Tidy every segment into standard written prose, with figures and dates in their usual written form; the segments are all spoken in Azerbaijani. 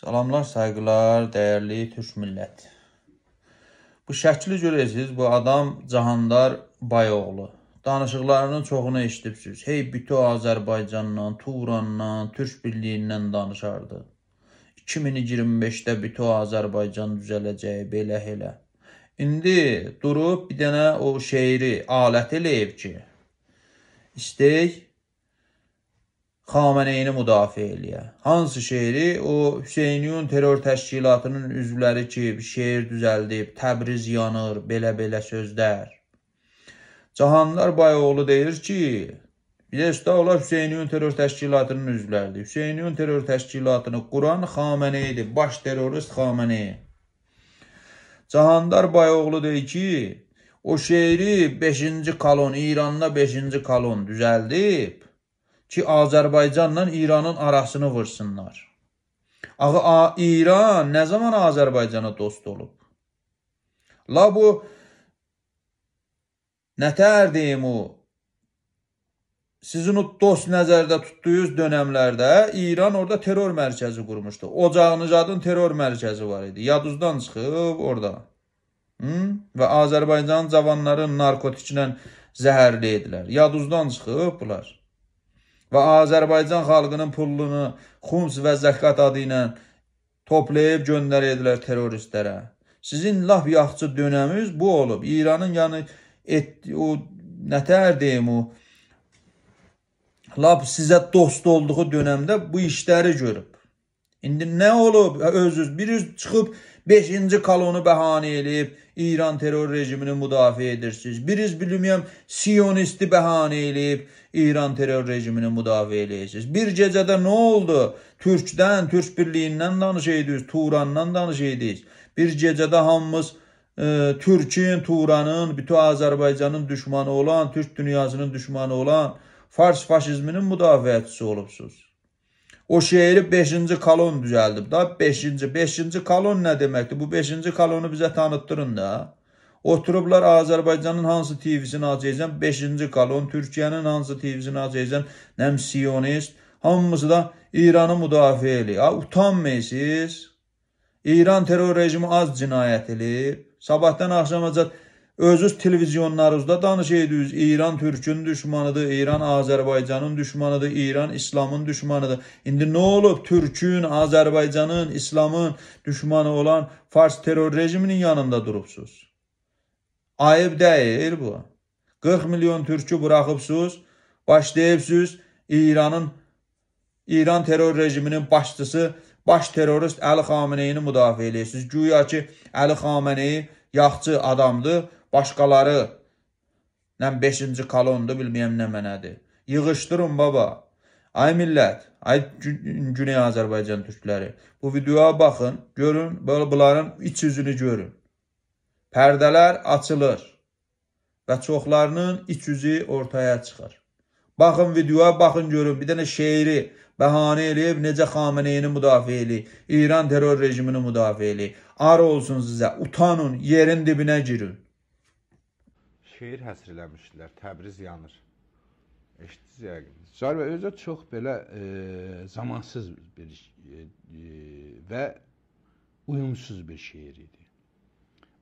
Salamlar, sayğılar, dəyərli Türk millət. Bu şəkli görürsünüz, bu adam Cahandar Bayoğlu. Danışıqlarının çoxunu eşidibsiniz. Hey, bütün Azərbaycandan, Turandan, Türk birliyindən danışardı. 2025-də bütün Azərbaycan düzələcək, belə elə. İndi durub bir dənə o şeiri alət eləyib ki, istəyik Xameneyini müdafiə eləyə. Hansı şeiri? O Hüseyniyun terror təşkilatının üzvləri ki, şeir düzəldib, Təbriz yanır, belə-belə sözlər. Cahandar Bayoğlu deyir ki, bilirsiniz, onlar Hüseyniyun terror təşkilatının üzvləridir. Hüseyniyun terror təşkilatını quran Xameneyidir, baş terrorist Xameneyi. Cahandar Bayoğlu deyir ki, o şeiri 5-ci kolon, İranda 5-ci kolon düzəldib, ki, Azərbaycanla İranın arasını vursunlar. Ağı, İran nə zaman Azərbaycana dost olub? La bu, nətər deyim o, sizin o dost nəzərdə tutduğunuz dönəmlərdə İran orada terror mərkəzi qurmuşdu. Ocağınızadın terror mərkəzi var idi. Yaduzdan çıxıb orada. Və Azərbaycanın cavanların narkotiklə zəhərli edilər. Yaduzdan çıxıb bunlar. Və Azərbaycan xalqının pulunu xums və zəkat adı ilə toplayıb göndərirdilər teröristlərə. Sizin laf yaxçı dönəminiz bu olub. İranın yəni o nətər deyim o laf sizə dost olduğu dönəmdə bu işləri görüb. İndi nə olub? Özünüz biriz çıxıb 5-ci kolonu bəhanə eləyib İran terror rejimini müdafiə edirsiniz. Biriz bilməyəm Siyonisti bəhanə eləyib İran terror rejimini müdafiə eləyirsiniz. Bir gecədə nə oldu? Türkdən, Türk birliyindən danışıydınız, Turandan danışıydınız. Bir gecədə hamımız Türkün, Turanın, bütün Azərbaycanın düşmanı olan, Türk dünyasının düşmanı olan Fars faşizminin müdafiəçisi olubsunuz. O şeiri 5-ci kolon düzəldib da. 5-ci kolon nə deməkdir? Bu 5-ci kolonu bizə tanıtdırın da. Oturublar Azərbaycanın hansı TV-sini açacaqsan? 5-ci kolon. Türkiyənin hansı TV-sini açacaqsan? Nəm Siyonist. Hamımızı da İranı müdafiə eləyir. Utanmayısınız. İran terror rejimi az cinayət eləyib. Sabahdan axşamaca özünüz televizyonlarınızda danışıydınız. İran Türkün düşmanıdır, İran Azərbaycanın düşmanıdır, İran İslamın düşmanıdır. İndi nə olub? Türkün, Azərbaycanın, İslamın düşmanı olan Fars terror rejiminin yanında durubsuz. Ayıb deyil bu. 40 milyon türkü buraxıbsınız, başlayıbsınız İran terror rejiminin başçısı, baş terrorist Əli Xameneyini müdafiə edirsiniz. Güya ki, Əli Xameneyi yaxçı adamdır, başqaları 5-ci kolondur, bilməyəm nə mənədir. Yığışdırın baba. Ay millət, ay Güney Azərbaycan türkləri. Bu videoya baxın, görün, böyle bunların iç yüzünü görün. Pərdələr açılır və çoxlarının iç yüzü ortaya çıxır. Baxın videoya, baxın görün, bir dənə şeiri bəhanə eləyib, necə Xameneyini müdafiə eləyib, İran terror rejimini müdafiə eləyib. Ar olsun sizə, utanın, yerin dibinə girin. Şeir həsr eləmişdilər, Təbriz yanır. Eşitdiniz yəqin. Cahir bəy, özü çox belə zamansız bir və uyumsuz bir şeir idi.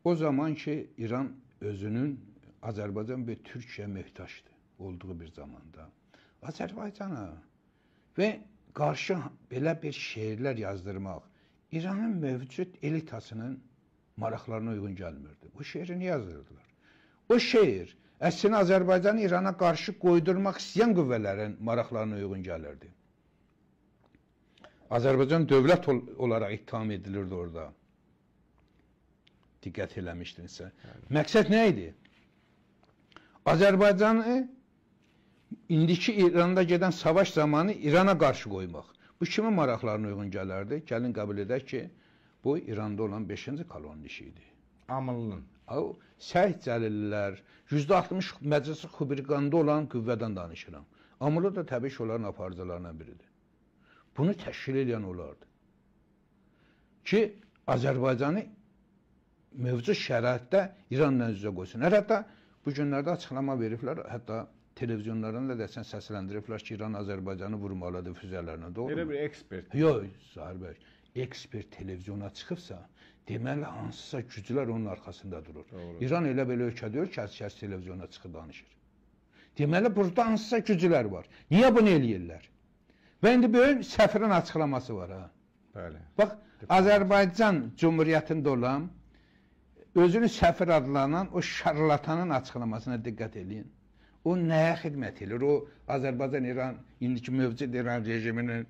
O zaman ki, İran özünün Azərbaycan və Türkiyə möhtaçdı olduğu bir zamanda. Azərbaycana və qarşı belə bir şeirlər yazdırmaq İranın mövcud elitasının maraqlarına uyğun gəlmirdi. Bu şeiri niyə yazdırdılar? O şeir əslində Azərbaycanı İrana qarşı qoydurmaq istəyən qüvvələrin maraqlarına uyğun gəlirdi. Azərbaycan dövlət olaraq ittiham edilirdi orada. Diqqət eləmişdinsə. Məqsəd nə idi? Azərbaycanı indiki İranda gedən savaş zamanı İrana qarşı qoymaq. Bu kimin maraqlarına uyğun gələrdi? Gəlin qəbul edək ki, bu İranda olan 5-ci kolonun işi idi. Amılının. Səhih Cəlillər, %60 məclisi xübriqanda olan qüvvədən danışıram. Amılı da təbii ki, onların aparıcılarından biridir. Bunu təşkil edən olardı. Ki, Azərbaycanı mövcud şəraitdə İranla üzə qoysun. Hətta bu günlərdə açıqlama veriblər, hətta televizyonlarında desən səsləndiriblər ki, İran Azərbaycanı vurmalıdır füzələrinə, doğru mu? Elə bir ekspert. Yox, Zahir bəy. ekspert televizyona çıxıbsa, deməli hansısa güclər onun arxasında durur. Doğru. İran elə belə ölkə deyil ki, hər televizyona çıxıb danışır. Deməli burada hansısa güclər var. Niyə bunu eləyirlər? Və indi böyük səfirin açıqlaması var ha. Bəli. Bax, Azərbaycan Cumhuriyyətində olan özünü səfir adlanan o şarlatanın açıqlamasına diqqət edin. O nəyə xidmət edir? O Azərbaycan İran indiki mövcud İran rejiminin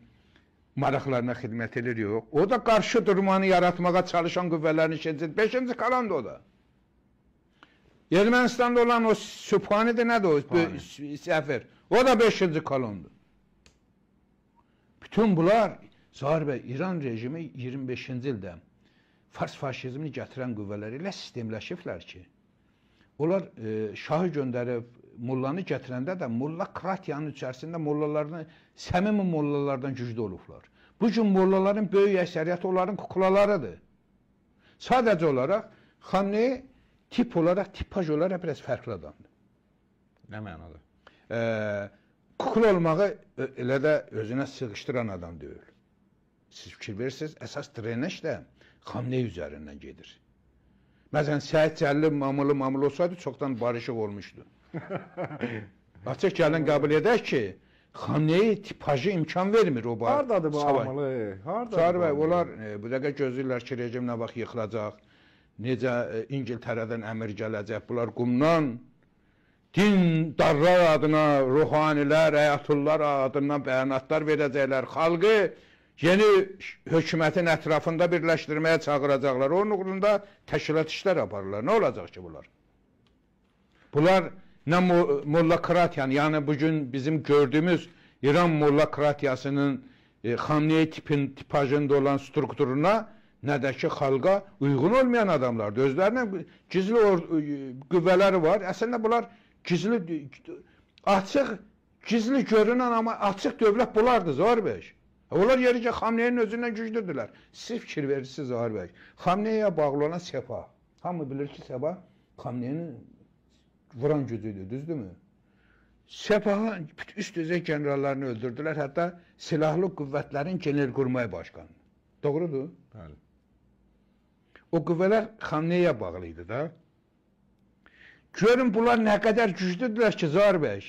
maraqlarına xidmət edir, yox. O da qarşı durmanı yaratmağa çalışan qüvvələrin içində 5-ci kolonda o da. Ermənistanda olan o Sübhanidir, nədir o səfir? O da 5-ci kolondur. Bütün bunlar Zahir bəy, İran rejimi 25-ci ildə Fars faşizmini gətirən qüvvələr ilə sistemləşiblər ki, onlar şahı göndərib mullanı gətirəndə də mulla kratiyanın içərisində mollalarını, səmimi mollalardan güclü olublar. Bu gün mollaların böyük əksəriyyəti onların kuklalarıdır. Sadəcə olaraq Xamneyi tip olaraq, tipaj olaraq biraz fərqli adamdır. Nə mənada? Kukla olmağı elə də özünə sığışdıran adam deyil. Siz fikir verirsiniz, əsas drenaj də Xamneyi üzərindən gedir. Məsələn, Səid Cəlil mamılı olsaydı, çoxdan barışıq olmuşdu. Açıq gəlin qəbul edək ki, Xamneyi tipajı imkan vermir o barı. Haradadır bu amalı? Haradadır bəy, onlar bu dəqiqə gözləyirlər ki, rejim nə vaxt yıxılacaq, necə İngiltərədən əmir gələcək, bunlar qumdan din darlar adına, ruhanilər, əyatullar adından bəyanatlar verəcəklər, xalqı yeni hökumətin ətrafında birləşdirməyə çağıracaqlar. Onun uğrunda təşkilat işlər aparırlar. Nə olacaq ki bunlar? Bunlar nə mollakratyanın, yəni bugün bizim gördüyümüz İran mollakratiyasının Xamneyi tipajında olan strukturuna, nə də ki xalqa uyğun olmayan adamlardır. Özlərinin gizli qüvvələri var. Əslində bunlar gizli, açıq, gizli görünən amma açıq dövlət bunlardır Zahir bəy. Onlar yeri ki, Xamneyinin özündən güclüdürlər. Siz fikir verirsiniz Zahir bəy. Xamneyiyə bağlı olan Sepah. Hamı bilir ki, Sepah Xamneyinin vuran gücüdür, düzdürmü? Sepahın üst düzey generallarını öldürdülər, hətta silahlı qüvvətlərin genelqurmay başqanı. Doğrudur? Bəli. O qüvvələr Xamneyiyə bağlı idi da. Görün, bunlar nə qədər güclüdürlər ki, Zahir bəy.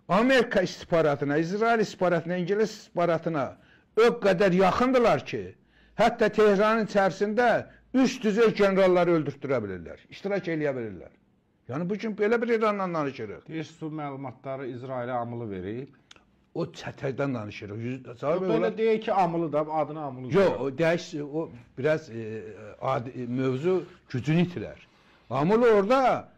Amerika istihbaratına, İsrail istihbaratına, İngiliz istihbaratına o qədər yaxındılar ki, hətta Tehranın içərisində üst düzey generalları öldürtdürə bilirlər, iştirak eləyə bilirlər. Yəni, bugün belə bir İranla danışırıq. Deyirsiniz, bu məlumatları İsrailə amılı verib. O çətəkdən danışırıq. Belə deyək ki, amılı da, adını amılı. Yox, o biraz mövzu gücünü itirər. Amılı orada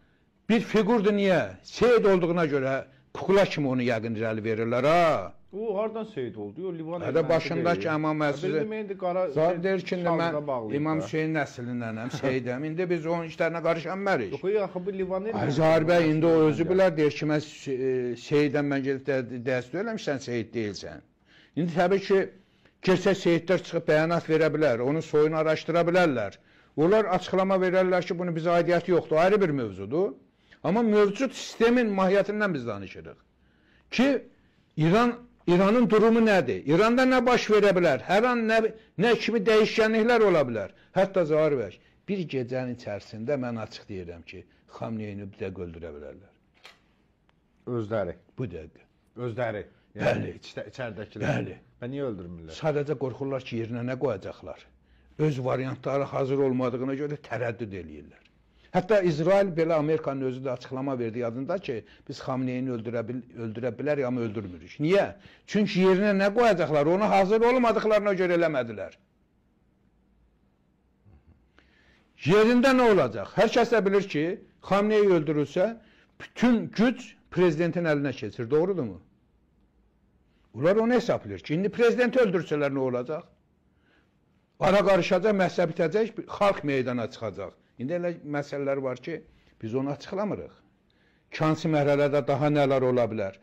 bir figurdur, niyə? Seyid olduğuna görə kukla kimi onu yəqin irəli verirlər, ha? O, hardan Seyid oldu? O, Livan Hədə başımdakı əmam məsələ. Zahir deyir ki, mən İmam Hüseyin nəslindənəm, Seyidəm. İndi biz onun işlərinə qarışanmərик. Yox, yaxı, bu Livan eləyir. Zahir bəy, indi o özü bilər, deyir ki, mən Seyidəm, mən gedib dəst eləmişsən, Seyid deyilsən. İndi təbii ki, gerçək Seyidlər çıxıb bəyanat verə bilər, onun soyunu araşdıra bilərlər. Onlar açıqlama verərlər ki, bunun bizə aidiyyəti yoxdur, ayrı bir mövzudur. Amma mövcud sistemin mahiyyətindən biz danışırıq. Ki, İranın durumu nədir? İranda nə baş verə bilər? Hər an nə kimi dəyişkənliklər ola bilər? Hətta Zahir bəy, bir gecənin içərisində mən açıq deyirəm ki, Xamneyini bir dəqiqə öldürə bilərlər. Özləri? Bu dəqiqə. Özləri? Bəli. İçəridəkilər? Bəli. Və niyə öldürmürlər? Sadəcə qorxurlar ki, yerinə nə qoyacaqlar? Öz variantları hazır olmadığına görə tərəddüd eləyirlər. Hətta İsrail belə Amerikanın özü də açıqlama verdi yadında ki, biz Xamneyini öldürə bilərik, amma öldürmürük. Niyə? Çünki yerinə nə qoyacaqlar? Onu hazır olmadıqlarına görə eləmədilər. Yerində nə olacaq? Hər kəs də bilir ki, Xamneyi öldürülsə, bütün güc prezidentin əlinə keçir, doğrudurmu? Onlar onu hesablayır ki, indi prezidenti öldürsələr nə olacaq? Ara qarışacaq, məhsə bitəcək, xalq meydana çıxacaq. İndi elə məsələlər var ki, biz onu açıqlamırıq. Kansi mərhələdə daha nələr ola bilər?